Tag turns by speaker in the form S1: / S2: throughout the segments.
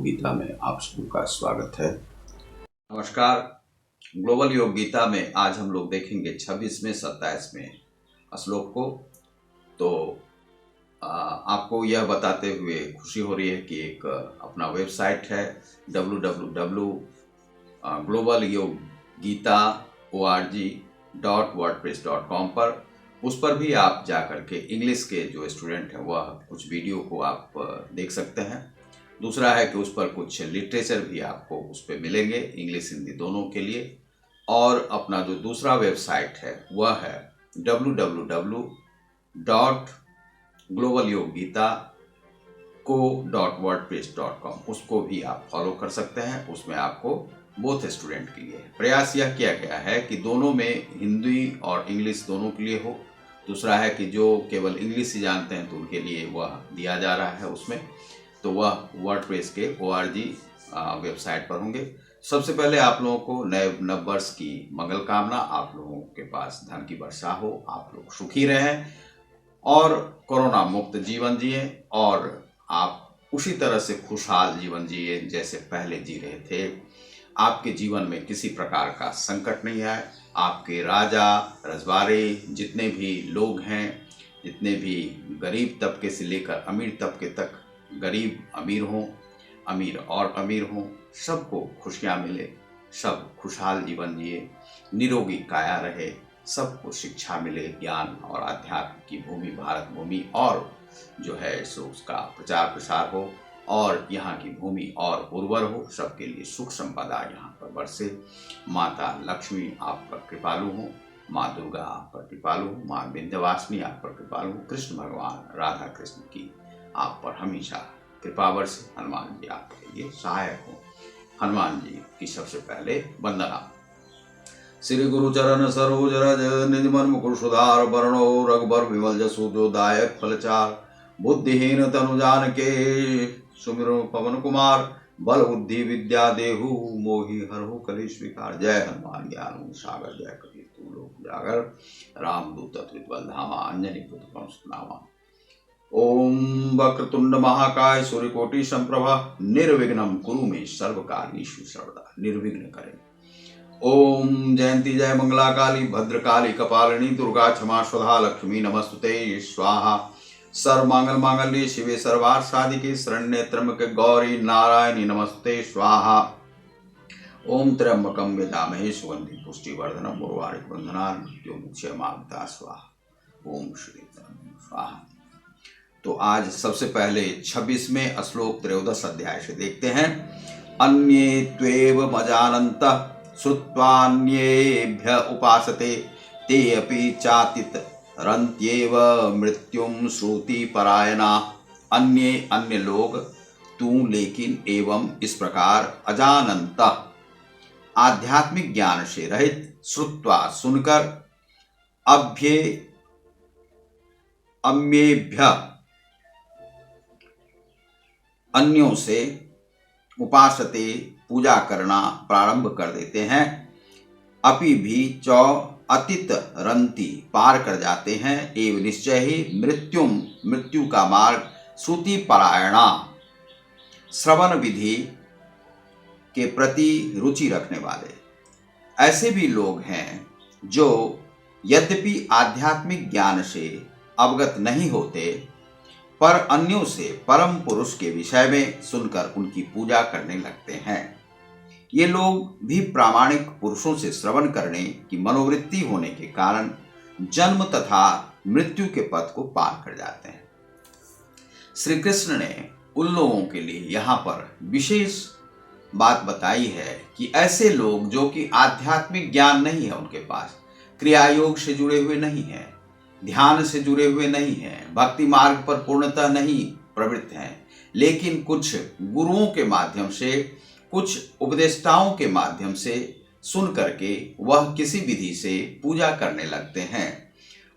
S1: गीता में आप सबका स्वागत है। नमस्कार। ग्लोबल योग गीता में आज हम लोग देखेंगे 26वें 27वें श्लोक को। तो आपको यह बताते हुए खुशी हो रही है कि एक अपना वेबसाइट है www.globalyoggita.org.wordpress.com पर, उस पर भी आप जा करके इंग्लिश के जो स्टूडेंट हैं वह कुछ वीडियो को आप देख सकते हैं। दूसरा है कि उस पर कुछ लिटरेचर भी आपको उस पर मिलेंगे, इंग्लिश हिंदी दोनों के लिए। और अपना जो दूसरा वेबसाइट है वह है www.globalyoggita.co.wordpress.com, उसको भी आप फॉलो कर सकते हैं। उसमें आपको बोथ स्टूडेंट के लिए प्रयास यह किया गया है कि दोनों में हिंदी और इंग्लिश दोनों के लिए हो। दूसरा है कि जो केवल इंग्लिश ही जानते हैं तो उनके लिए वह दिया जा रहा है उसमें, तो वह वर्डप्रेस के ORG वेबसाइट पर होंगे। सबसे पहले आप लोगों को नए नववर्ष की मंगल कामना। आप लोगों के पास धन की वर्षा हो, आप लोग सुखी रहें और कोरोना मुक्त जीवन जिए, और आप उसी तरह से खुशहाल जीवन जिए जैसे पहले जी रहे थे। आपके जीवन में किसी प्रकार का संकट नहीं आए। आपके राजा रजवाड़े जितने भी लोग हैं, जितने भी गरीब तबके से लेकर अमीर तबके तक, गरीब अमीर हों, अमीर और अमीर हों, सबको खुशियाँ मिले, सब खुशहाल जीवन जिए, निरोगी काया रहे, सबको शिक्षा मिले, ज्ञान और अध्यात्म की भूमि भारत भूमि और जो है सो उसका प्रचार प्रसार हो, और यहाँ की भूमि और उर्वर हो, सबके लिए सुख संपदा यहाँ पर बरसे। माता लक्ष्मी आप पर कृपालु हो, माँ दुर्गा आप पर कृपालु हो, माँ विंध्यवासिनी आप पर कृपालु हो, कृष्ण भगवान राधा कृष्ण की आप पर हमेशा कृपावर से, हनुमान जी आपके लिए सहायक हो। हनुमान जी की सबसे पहले वंदना। श्री गुरु चरण सरोज रज निज मन मुकुर सुधार, वरणो रघुबर विमल जसु जो दायक फलचार। बुद्धिहीन तनु जान के सुमिरो पवन कुमार, बल बुद्धि विद्या देहु मोहि हरहु कलेश विकार। जय हनुमान ज्ञान सागर जय कबीर तू लोक उजागर, रामदूत अतुलित बल धामा अंजनी पुत्र पवन सुत। ओम वक्रतुंड महाकाय सूर्यकोटि संप्रभा, निर्विघ्नं कुरु मे सर्व कार्येषु सर्वदा। निर्विघ्न करें। ओम जयंती जय मंगला काली भद्रकाली कपालिनी दुर्गा क्षमा स्वधा लक्ष्मी नमस्तुते स्वाहा। सर्वमंगल मांगल्ये शिवे सर्वार्थ साधिके शरण्ये त्र्यंबके गौरी नारायणी नमस्ते स्वाहा। ओम त्र्यंबकं यजामहे सुगंधिं पुष्टिवर्धनम् उर्वारुकं बन्धनान् मृत्युमुक्षयमामृता स्वाहा। ओम श्री स्वाहा। तो आज सबसे पहले 26वें श्लोक 13 अध्याय से देखते हैं। अन्ये त्वेव मजानन्तः श्रुत्वान्येभ्य उपासते, ते अपि चातितरन्त्येव मृत्युं श्रुति परायणा। अन्य लोग, तू लेकिन एवं इस प्रकार, अजानन्तः आध्यात्मिक ज्ञान से रहित, श्रुत्वा सुनकर, अन्येभ्य अन्यों से, उपासते पूजा करना प्रारंभ कर देते हैं, अपि भी चौ अतित रंती पार कर जाते हैं, एवं निश्चय ही मृत्यु का मार्ग, श्रुति परायणा श्रवण विधि के प्रति रुचि रखने वाले। ऐसे भी लोग हैं जो यद्यपि आध्यात्मिक ज्ञान से अवगत नहीं होते, पर अन्यों से परम पुरुष के विषय में सुनकर उनकी पूजा करने लगते हैं। ये लोग भी प्रामाणिक पुरुषों से श्रवण करने की मनोवृत्ति होने के कारण जन्म तथा मृत्यु के पथ को पार कर जाते हैं। श्री कृष्ण ने उन लोगों के लिए यहाँ पर विशेष बात बताई है कि ऐसे लोग जो कि आध्यात्मिक ज्ञान नहीं है उनके पास, क्रिया योग से जुड़े हुए नहीं हैं, ध्यान से जुड़े हुए नहीं हैं, भक्ति मार्ग पर पूर्णतः नहीं प्रवृत्त हैं, लेकिन कुछ गुरुओं के माध्यम से, कुछ उपदेष्टाओं के माध्यम से सुन करके वह किसी विधि से पूजा करने लगते हैं।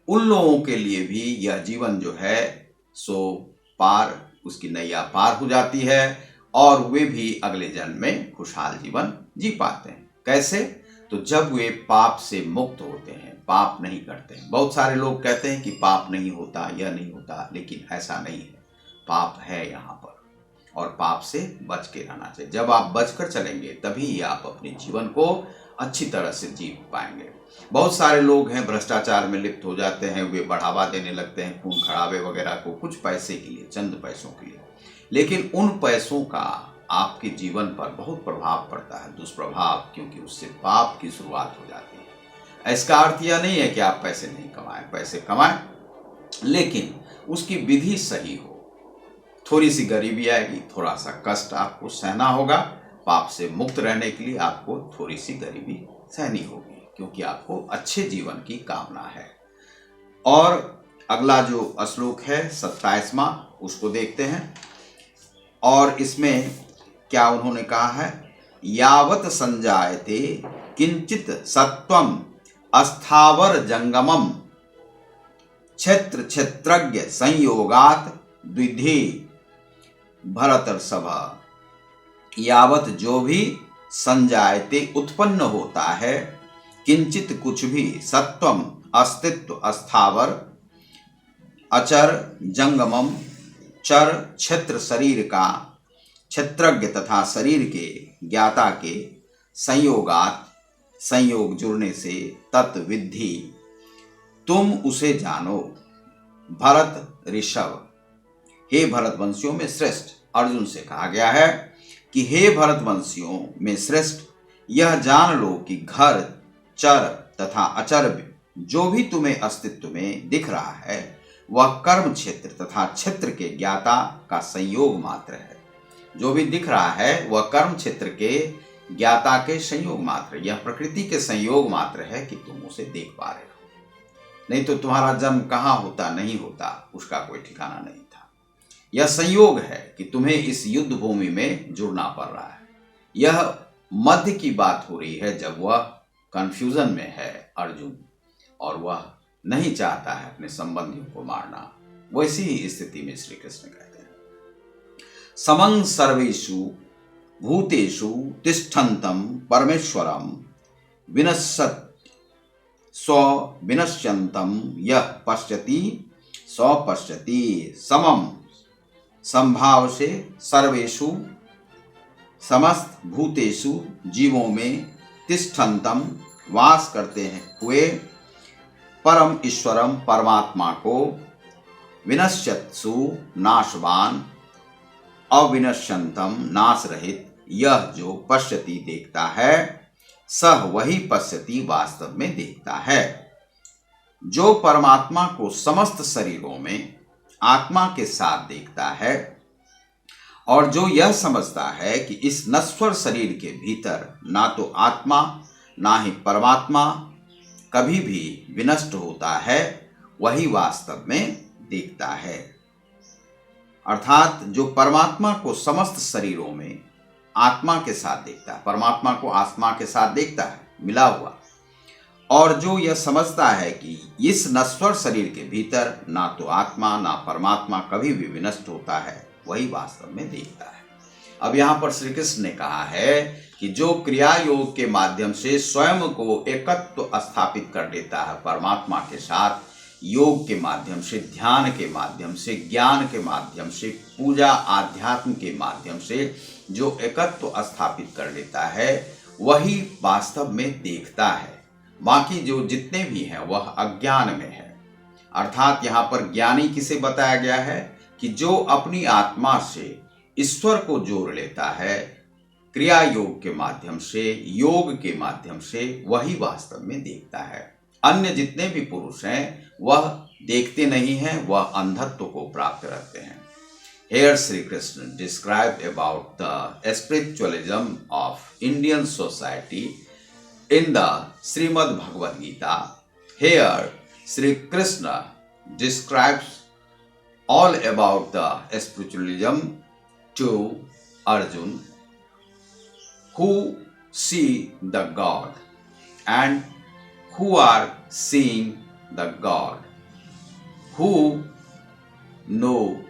S1: उन लोगों के लिए भी यह जीवन जो है सो पार, उसकी नैया पार हो जाती है और वे भी अगले जन्म में खुशहाल जीवन जी पाते हैं। कैसे? तो जब वे पाप से मुक्त होते हैं, पाप नहीं करते हैं। बहुत सारे लोग कहते हैं कि पाप नहीं होता, यह नहीं होता, लेकिन ऐसा नहीं है, पाप है यहाँ पर। और पाप से बच के रहना चाहिए। जब आप बचकर चलेंगे तभी आप अपने जीवन को अच्छी तरह से जी पाएंगे। बहुत सारे लोग हैं भ्रष्टाचार में लिप्त हो जाते हैं, वे बढ़ावा देने लगते हैं खून खराबे वगैरह को, कुछ पैसे के लिए, चंद पैसों के लिए। लेकिन उन पैसों का आपके जीवन पर बहुत प्रभाव पड़ता है, दुष्प्रभाव, क्योंकि उससे पाप की शुरुआत हो जाती है। इसका अर्थ यह नहीं है कि आप पैसे नहीं कमाएं, पैसे कमाएं, लेकिन उसकी विधि सही हो। थोड़ी सी गरीबी आएगी, थोड़ा सा कष्ट आपको सहना होगा। पाप से मुक्त रहने के लिए आपको थोड़ी सी गरीबी सहनी होगी, क्योंकि आपको अच्छे जीवन की कामना है। और अगला जो श्लोक है 27वां, उसको देखते हैं। और इसमें क्या उन्होंने कहा है, यावत संजायते किंचित सत्वम अस्थावर जंगमम क्षेत्र क्षेत्रज्ञ संयोगात द्विधि भरतर्षभ। यावत जो भी संजायते उत्पन्न होता है, किंचित कुछ भी, सत्वम अस्तित्व, स्थावर अचर, जंगमम चर, क्षेत्र शरीर का, क्षेत्रज्ञ तथा शरीर के ज्ञाता के, संयोगात संयोग जुड़ने से, तत्विद्धि तुम उसे जानो, भरत ऋषभ, हे भरतवंशियों में श्रेष्ठ। अर्जुन से कहा गया है कि हे भरतवंशियों में श्रेष्ठ, यह जान लो कि घर, चर तथा अचर जो भी तुम्हें अस्तित्व में दिख रहा है, वह कर्म क्षेत्र तथा क्षेत्र के ज्ञाता का संयोग मात्र है। जो भी दिख रहा है वह कर्म क्षेत्र के ज्ञाता के संयोग मात्र, यह प्रकृति के संयोग मात्र है कि तुम उसे देख पा रहे हो। नहीं तो तुम्हारा जन्म कहाँ होता नहीं होता, उसका कोई ठिकाना नहीं था। यह संयोग है कि तुम्हें इस युद्ध भूमि में जुड़ना पड़ रहा है। यह मध्य की बात हो रही है, जब वह कंफ्यूजन में है अर्जुन, और वह नहीं चाहता है अपने संबंधियों को मारना। वैसी ही स्थिति में श्री कृष्ण कहते हैं, समं सर्वेषु भूतेषु तिष्ठन्तं परमेश्वरं विनश्यत् स्व विनश्यन्तं यः पश्यति सौ पश्यति। समम संभाव से, सर्वेषु समस्त, भूतेषु जीवों में, तिष्ठन्तम वास करते हैं हुए, परम ईश्वरम परमात्मा को, विनश्यत्सु नाशवान, अविनश्यंतम नाश रहित, यह जो पश्यति देखता है, सह वही पश्यति वास्तव में देखता है। जो परमात्मा को समस्त शरीरों में आत्मा के साथ देखता है, और जो यह समझता है कि इस नश्वर शरीर के भीतर ना तो आत्मा ना ही परमात्मा कभी भी विनष्ट होता है, वही वास्तव में देखता है। अर्थात जो परमात्मा को समस्त शरीरों में आत्मा के साथ देखता है, परमात्मा को आत्मा के साथ देखता है मिला हुआ, और जो यह समझता है कि इस नश्वर शरीर के भीतर ना तो आत्मा ना परमात्मा कभी भी विनष्ट होता है, वही वास्तव में देखता है। अब यहाँ पर श्री कृष्ण ने कहा है कि जो क्रिया योग के माध्यम से स्वयं को एकत्व स्थापित कर देता है परमात्मा के साथ, योग के माध्यम से, ध्यान के माध्यम से, ज्ञान के माध्यम से, पूजा आध्यात्म के माध्यम से जो एकत्व स्थापित कर लेता है, वही वास्तव में देखता है। बाकी जो जितने भी हैं वह अज्ञान में है। अर्थात यहाँ पर ज्ञानी किसे बताया गया है कि जो अपनी आत्मा से ईश्वर को जोड़ लेता है क्रिया योग के माध्यम से, योग के माध्यम से, वही वास्तव में देखता है। अन्य जितने भी पुरुष हैं वह देखते नहीं हैं, वह अंधत्व को प्राप्त रखते हैं। Here Sri Krishna described about the spiritualism of Indian society in the Srimad Bhagavad Gita. Here Sri Krishna describes all about the spiritualism to Arjun, who see the God and who are seeing the God, who know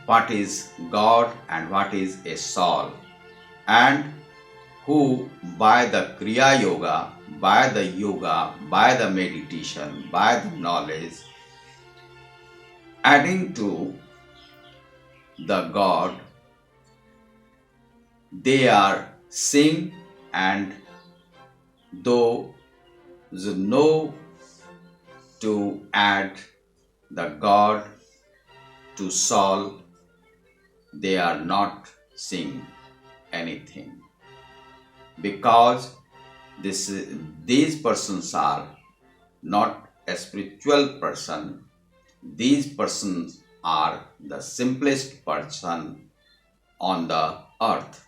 S1: what is God and what is a soul, and who by the Kriya Yoga, by the meditation, by the knowledge, adding to the God they are sing, and those know to add the God to solve, they are not sing anything, because these persons are not a spiritual person. These persons are the simplest person on the earth.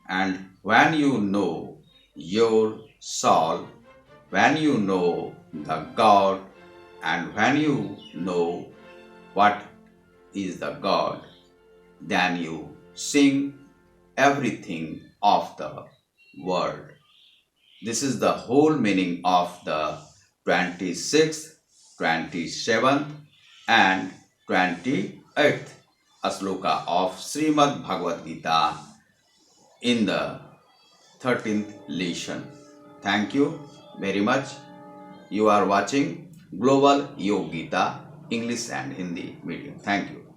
S1: And when you know your soul, when you know the God, and when you know what is the God, then you sing everything of the world. This is the whole meaning of the 26th, 27th, and 28th sloka of Srimad Bhagavad Gita in the 13th lesson. Thank you very much. You are watching Global Yoga Gita English and Hindi medium. Thank you.